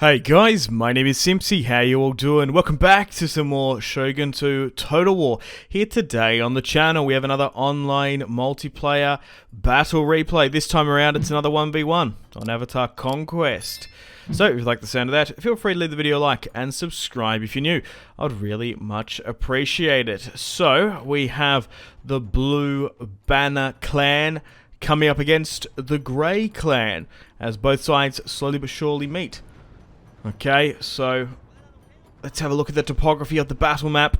Hey guys, my name is Simpzy, how you all doing? Welcome back to some more Shogun to Total War. Here today on the channel we have another online multiplayer battle replay. This time around it's another 1v1 on Avatar Conquest. So if you like the sound of that, feel free to leave the video a like and subscribe if you're new. I'd really much appreciate it. So we have the Blue Banner clan coming up against the Grey clan as both sides slowly but surely meet. Okay, so let's have a look at the topography of the battle map.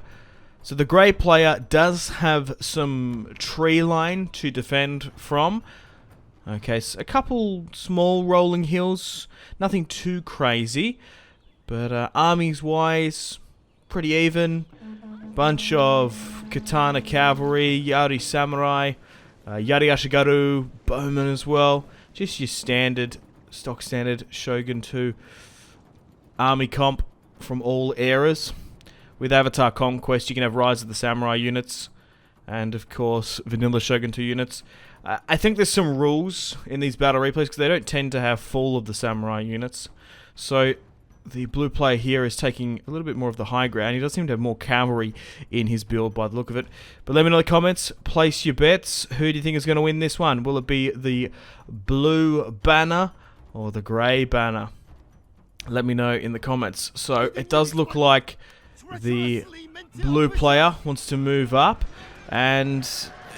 So the Grey player does have some tree line to defend from. Okay, so a couple small rolling hills, nothing too crazy, but armies-wise, pretty even. Bunch of katana cavalry, yari samurai, yari Ashikaga, bowmen as well. Just your standard, stock standard Shogun 2 army comp from all eras. With Avatar Conquest you can have Rise of the Samurai units and of course vanilla Shogun 2 units. I think there's some rules in these battle replays because they don't tend to have full of the samurai units. So the blue player here is taking a little bit more of the high ground. He does seem to have more cavalry in his build by the look of it. But let me know in the comments, place your bets. Who do you think is going to win this one? Will it be the Blue Banner or the Grey Banner? Let me know in the comments. So it does look like the blue player wants to move up, and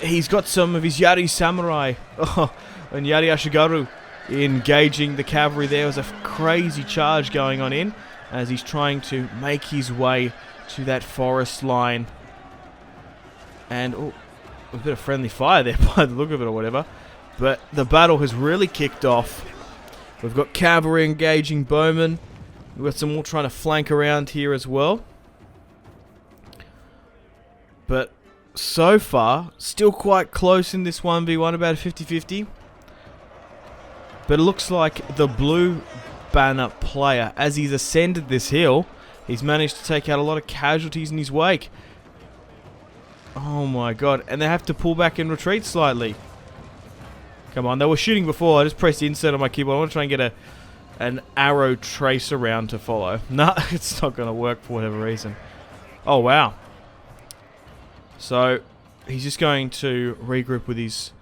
he's got some of his Yari Samurai and Yari Ashikaga engaging the cavalry. There was a crazy charge going on in as he's trying to make his way to that forest line. And a bit of friendly fire there by the look of it or whatever. But the battle has really kicked off. We've got cavalry engaging bowmen. We've got some more trying to flank around here as well. But so far, still quite close in this 1v1, about a 50-50. But it looks like the Blue Banner player, as he's ascended this hill, he's managed to take out a lot of casualties in his wake. Oh my god, and they have to pull back and retreat slightly. Come on, they were shooting before. I just pressed the insert on my keyboard. I want to try and get an arrow trace around to follow. No, it's not going to work for whatever reason. Oh, wow. So, he's just going to regroup with his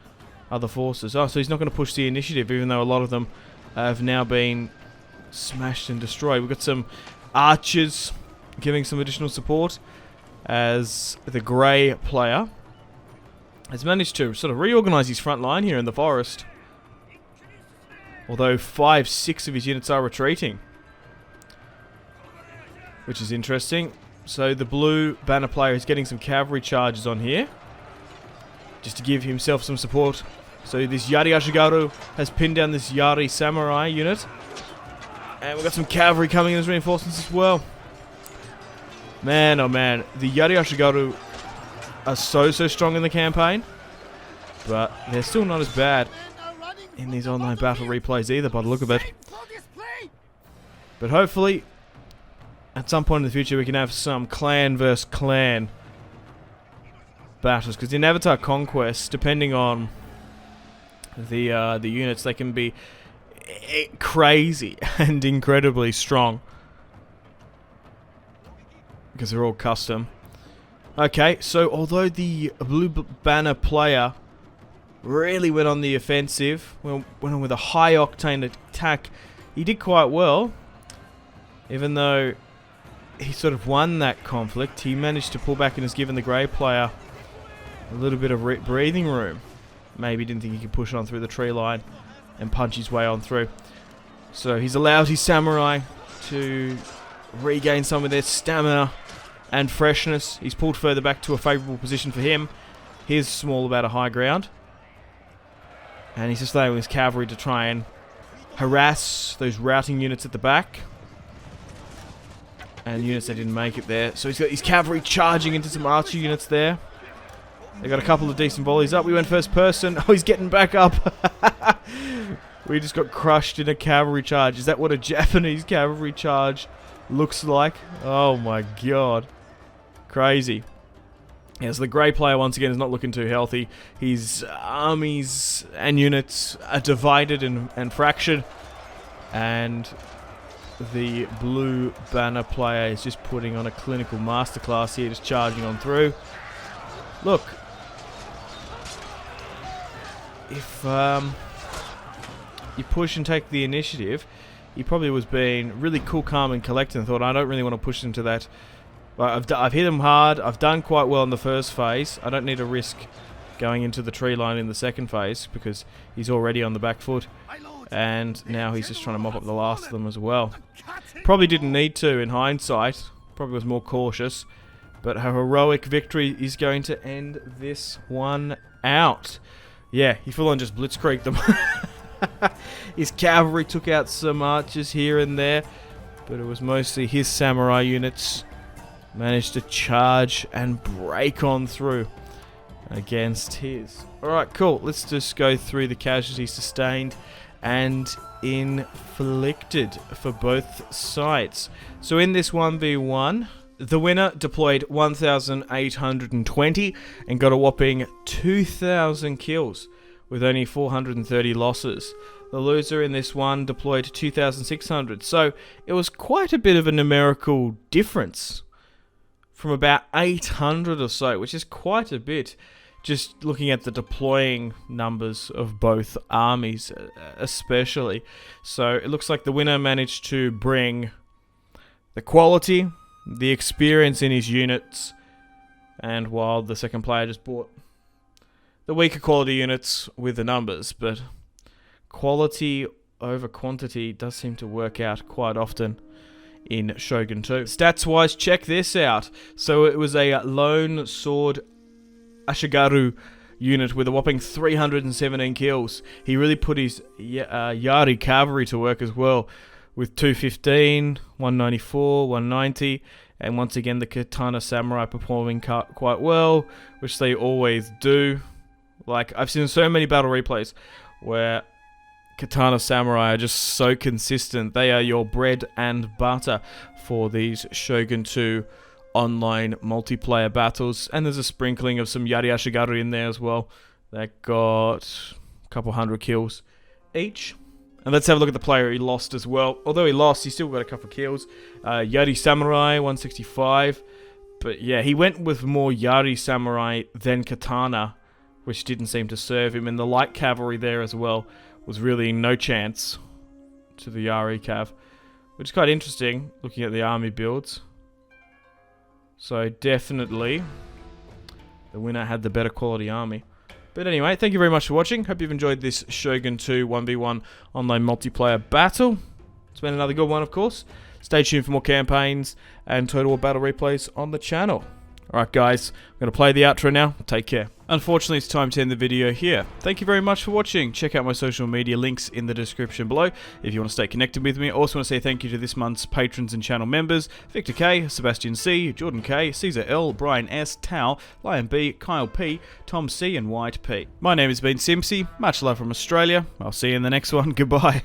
other forces. Oh, so he's not going to push the initiative, even though a lot of them have now been smashed and destroyed. We've got some archers giving some additional support as the Grey player has managed to sort of reorganize his front line here in the forest. Although 5-6 of his units are retreating, which is interesting. So the Blue Banner player is getting some cavalry charges on here, just to give himself some support. So this Yari Ashikaga has pinned down this Yari Samurai unit. And we've got some cavalry coming in as reinforcements as well. Man, oh man, the Yari Ashikaga are so strong in the campaign, but they're still not as bad in these online battle replays either by the look of it. But hopefully at some point in the future we can have some clan versus clan battles, because in Avatar Conquest, depending on the units, they can be crazy and incredibly strong because they're all custom. Okay, so although the Blue Banner player really went on the offensive, went on with a high octane attack, he did quite well. Even though he sort of won that conflict, he managed to pull back and has given the Grey player a little bit of breathing room. Maybe didn't think he could push on through the tree line and punch his way on through. So he's allowed his samurai to regain some of their stamina and freshness. He's pulled further back to a favourable position for him. Here's small about a high ground. And he's just allowing his cavalry to try and harass those routing units at the back. And units that didn't make it there. So he's got his cavalry charging into some archer units there. They got a couple of decent volleys up. We went first person. Oh, he's getting back up. We just got crushed in a cavalry charge. Is that what a Japanese cavalry charge looks like? Oh my god. Crazy. Yeah, so the Grey player once again is not looking too healthy. His armies and units are divided and fractured. And the blue banner player is just putting on a clinical masterclass here, just charging on through. Look, if you push and take the initiative, he probably was being really cool, calm, and collected and thought, I don't really want to push into that. But I've hit him hard. I've done quite well in the first phase. I don't need to risk going into the tree line in the second phase because he's already on the back foot. And now he's just trying to mop up the last of them as well. Probably didn't need to in hindsight. Probably was more cautious. But a heroic victory is going to end this one out. Yeah, he full on just blitzkrieged them. His cavalry took out some archers here and there. But it was mostly his samurai units managed to charge and break on through against his. Alright, cool. Let's just go through the casualties sustained and inflicted for both sides. So in this 1v1, the winner deployed 1,820 and got a whopping 2,000 kills with only 430 losses. The loser in this one deployed 2,600. So it was quite a bit of a numerical difference from about 800 or so, which is quite a bit. Just looking at the deploying numbers of both armies, especially. So it looks like the winner managed to bring the quality, the experience in his units, and while the second player just bought the weaker quality units with the numbers. But quality over quantity does seem to work out quite often in Shogun 2. Stats-wise, check this out. So it was a lone sword Ashikaga unit with a whopping 317 kills. He really put his Yari cavalry to work as well, with 215, 194, 190, and once again the katana samurai performing quite well, which they always do. Like, I've seen so many battle replays where katana samurai are just so consistent. They are your bread and butter for these Shogun 2 online multiplayer battles, and there's a sprinkling of some Yari Ashikaga in there as well that got a couple hundred kills each. And let's have a look at the player he lost as well. Although he lost, he still got a couple of kills. Yari Samurai 165, but yeah, he went with more Yari Samurai than katana, which didn't seem to serve him, and the light cavalry there as well was really no chance to the Yari cav, which is quite interesting looking at the army builds. So definitely the winner had the better quality army. But anyway, thank you very much for watching. Hope you've enjoyed this Shogun 2 1v1 online multiplayer battle. It's been another good one, of course. Stay tuned for more campaigns and Total War battle replays on the channel. Alright guys, I'm going to play the outro now. Take care. Unfortunately, it's time to end the video here. Thank you very much for watching. Check out my social media links in the description below if you want to stay connected with me. I also want to say thank you to this month's patrons and channel members: Victor K, Sebastian C, Jordan K, Caesar L, Brian S, Tao, Lion B, Kyle P, Tom C, and White P. My name has been Simpzy. Much love from Australia. I'll see you in the next one. Goodbye.